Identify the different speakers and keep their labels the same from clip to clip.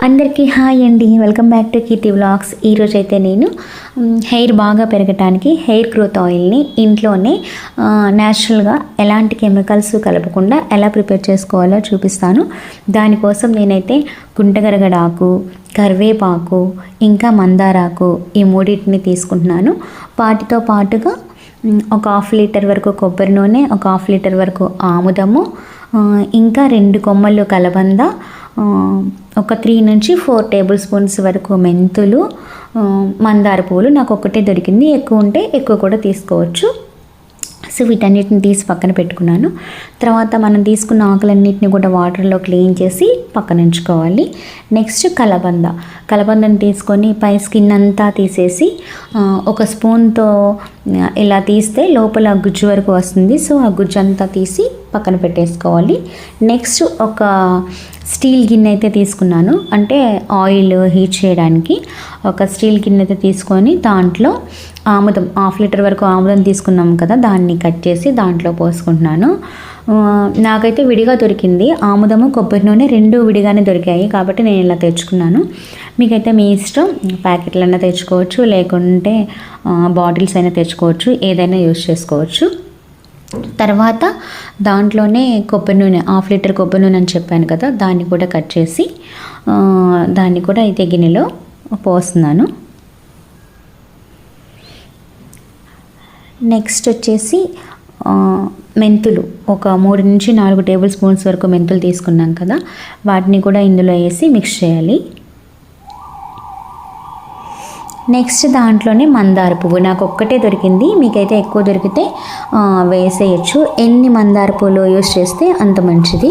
Speaker 1: అందరికీ హాయ్ అండి, welcome back to Keerthi vlogs. ఈరోజు అయితే నేను హెయిర్ బాగా పెరగటానికి హెయిర్ గ్రోత్ ఆయిల్ని ఇంట్లోనే న్యాచురల్గా ఎలాంటి కెమికల్స్ కలపకుండా ఎలా ప్రిపేర్ చేసుకోవాలో చూపిస్తాను. దానికోసం నేనైతే గుంటగరగడాకు, కరివేపాకు, ఇంకా మందారాకు ఈ మూడింటిని తీసుకుంటున్నాను. వాటితో పాటుగా ఒక 1/2 లీటర్ వరకు కొబ్బరి నూనె, ఒక 1/2 లీటర్ వరకు ఆముదము, ఇంకా 2 కొమ్మలు కలబంద, ఒక 3 నుంచి 4 టేబుల్ స్పూన్స్ వరకు మెంతులు, మందార పువ్వులు. నాకు ఒక్కటే దొరికింది, ఎక్కువ ఉంటే ఎక్కువ కూడా తీసుకోవచ్చు. సో వీటన్నిటిని తీసి పక్కన పెట్టుకున్నాను. తర్వాత మనం తీసుకున్న ఆకులన్నిటిని కూడా వాటర్లో క్లీన్ చేసి పక్కన ఉంచుకోవాలి. నెక్స్ట్ కలబందను తీసుకొని పై స్కిన్ అంతా తీసేసి ఒక స్పూన్తో ఇలా తీస్తే లోపల గుజ్జు వరకు వస్తుంది. సో ఆ గుజ్జు అంతా తీసి పక్కన పెట్టేసుకోవాలి. నెక్స్ట్ ఒక స్టీల్ గిన్నె అయితే తీసుకున్నాను, అంటే ఆయిల్ హీట్ చేయడానికి. ఒక స్టీల్ గిన్నె అయితే తీసుకొని దాంట్లో ఆముదం 1/2 లీటర్ వరకు ఆముదం తీసుకున్నాం కదా, దాన్ని కట్ చేసి దాంట్లో పోసుకుంటున్నాను. నాకైతే విడిగా దొరికింది, ఆముదము కొబ్బరి నూనె 2 విడిగానే దొరికాయి కాబట్టి నేను ఇలా తెచ్చుకున్నాను. మీకైతే మీ ఇష్టం, ప్యాకెట్లైనా తెచ్చుకోవచ్చు, లేకుంటే బాటిల్స్ అయినా తెచ్చుకోవచ్చు, ఏదైనా యూజ్ చేసుకోవచ్చు. తర్వాత దాంట్లోనే కొబ్బరి నూనె 1/2 లీటర్ కొబ్బరి నూనె అని చెప్పాను కదా, దాన్ని కూడా కట్ చేసి దాన్ని కూడా అయితే గిన్నెలో పోస్తున్నాను. నెక్స్ట్ వచ్చేసి మెంతులు ఒక 3 నుంచి 4 టేబుల్ స్పూన్స్ వరకు మెంతులు తీసుకున్నాం కదా, వాటిని కూడా ఇందులో వేసి మిక్స్ చేయాలి. నెక్స్ట్ దాంట్లోనే మందార పువ్వు, నాకు ఒక్కటే దొరికింది, మీకైతే ఎక్కువ దొరికితే వేసేయచ్చు. ఎన్ని మందార పువ్వులు యూస్ చేస్తే అంత మంచిది.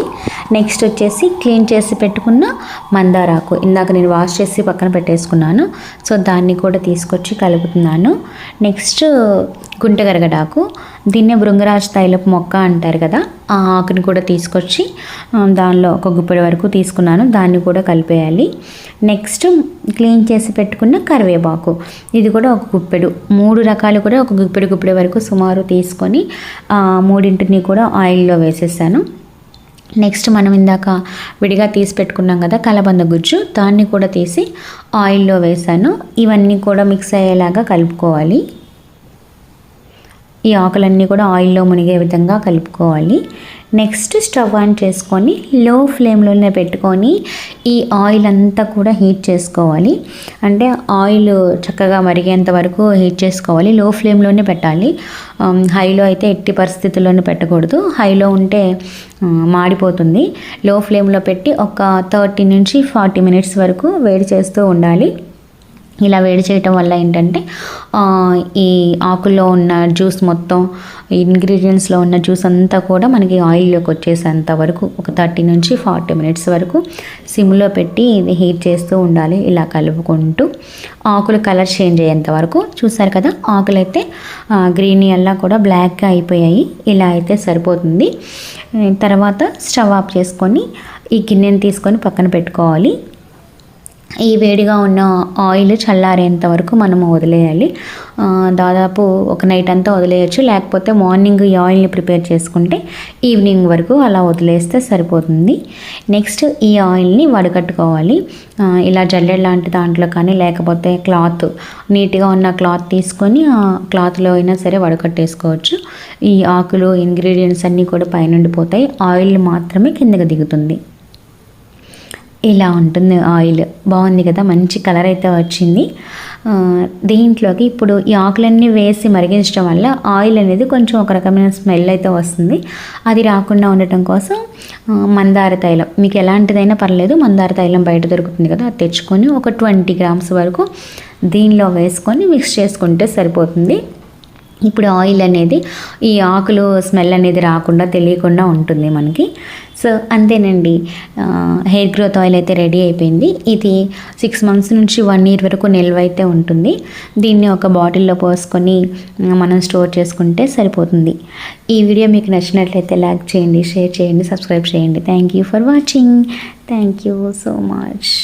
Speaker 1: నెక్స్ట్ వచ్చేసి క్లీన్ చేసి పెట్టుకున్న మందారాకు, ఇందాక నేను వాష్ చేసి పక్కన పెట్టేసుకున్నాను. సో దాన్ని కూడా తీసుకొచ్చి కలుపుతున్నాను. నెక్స్ట్ గుంటగరగడాకు, దీన్నే భృంగరాజ తైలపు మొక్క అంటారు కదా, ఆ ఆకుని కూడా తీసుకొచ్చి దానిలో ఒక గుప్పెడు వరకు తీసుకున్నాను, దాన్ని కూడా కలిపేయాలి. నెక్స్ట్ క్లీన్ చేసి పెట్టుకున్న కరివేపాకు, ఇది కూడా ఒక గుప్పెడు, 3 రకాలు కూడా ఒక గుప్పెడు వరకు సుమారు తీసుకొని 3 కూడా ఆయిల్లో వేసేసాను. నెక్స్ట్ మనం ఇందాక విడిగా తీసి పెట్టుకున్నాం కదా కలబంద గుజ్జు, దాన్ని కూడా తీసి ఆయిల్లో వేసాను. ఇవన్నీ కూడా మిక్స్ అయ్యేలాగా కలుపుకోవాలి. ఈ ఆకులన్నీ కూడా ఆయిల్లో మునిగే విధంగా కలుపుకోవాలి. నెక్స్ట్ స్టవ్ ఆన్ చేసుకొని లో ఫ్లేమ్లోనే పెట్టుకొని ఈ ఆయిల్ అంతా కూడా హీట్ చేసుకోవాలి. అంటే ఆయిల్ చక్కగా మరిగేంత వరకు హీట్ చేసుకోవాలి. లో ఫ్లేమ్లోనే పెట్టాలి, హైలో అయితే ఎట్టి పరిస్థితుల్లోనే పెట్టకూడదు. హైలో ఉంటే మాడిపోతుంది. లో ఫ్లేమ్లో పెట్టి ఒక 30 నుంచి 40 మినిట్స్ వరకు వేడి చేస్తూ ఉండాలి. ఇలా వేడి చేయటం వల్ల ఏంటంటే ఈ ఆకుల్లో ఉన్న జ్యూస్ మొత్తం, ఇంగ్రీడియంట్స్లో ఉన్న జ్యూస్ అంతా కూడా మనకి ఆయిల్లోకి వచ్చేసేంత వరకు ఒక 30 నుంచి 40 మినిట్స్ వరకు సిమ్లో పెట్టి ఇది హీట్ చేస్తూ ఉండాలి. ఇలా కలుపుకుంటూ ఆకులు కలర్ చేంజ్ అయ్యేంత వరకు. చూసారు కదా, ఆకులు అయితే గ్రీన్ అలా కూడా బ్లాక్గా అయిపోయాయి. ఇలా అయితే సరిపోతుంది. తర్వాత స్టవ్ ఆఫ్ చేసుకొని ఈ గిన్నెని తీసుకొని పక్కన పెట్టుకోవాలి. ఈ వేడిగా ఉన్న ఆయిల్ చల్లారేంత వరకు మనము వదిలేయాలి. దాదాపు ఒక నైట్ అంతా వదిలేయచ్చు, లేకపోతే మార్నింగ్ ఈ ఆయిల్ని ప్రిపేర్ చేసుకుంటే ఈవినింగ్ వరకు అలా వదిలేస్తే సరిపోతుంది. నెక్స్ట్ ఈ ఆయిల్ని వడకట్టుకోవాలి. ఇలా జల్లెడ లాంటి దాంట్లో కానీ, లేకపోతే క్లాత్, నీట్గా ఉన్న క్లాత్ తీసుకొని ఆ క్లాత్లో అయినా సరే వడకట్టేసుకోవచ్చు. ఈ ఆకులు ఇంగ్రీడియంట్స్ అన్నీ కూడా పైనుండి పోతాయి, ఆయిల్ మాత్రమే కిందకి దిగుతుంది. ఇలా ఉంటుంది ఆయిల్. బాగుంది కదా, మంచి కలర్ అయితే వచ్చింది. దీంట్లోకి ఇప్పుడు ఈ ఆకులన్నీ వేసి మరిగించడం వల్ల ఆయిల్ అనేది కొంచెం ఒక రకమైన స్మెల్ అయితే వస్తుంది. అది రాకుండా ఉండటం కోసం మందార తైలం, మీకు ఎలాంటిదైనా పర్లేదు, మందార తైలం బయట దొరుకుతుంది కదా, అది తెచ్చుకొని ఒక 20 గ్రామ్స్ వరకు దీనిలో వేసుకొని మిక్స్ చేసుకుంటే సరిపోతుంది. ఇప్పుడు ఆయిల్ అనేది, ఈ ఆకులు స్మెల్ అనేది రాకుండా తెలియకుండా ఉంటుంది మనకి. సో అంతేనండి, హెయిర్ గ్రోత్ ఆయిల్ అయితే రెడీ అయిపోయింది. ఇది 6 మంత్స్ నుంచి 1 year వరకు నిల్వ అయితే ఉంటుంది. దీన్ని ఒక బాటిల్లో పోసుకొని మనం స్టోర్ చేసుకుంటే సరిపోతుంది. ఈ వీడియో మీకు నచ్చినట్లయితే లైక్ చేయండి, షేర్ చేయండి, సబ్స్క్రైబ్ చేయండి. Thank you for watching. Thank you so much.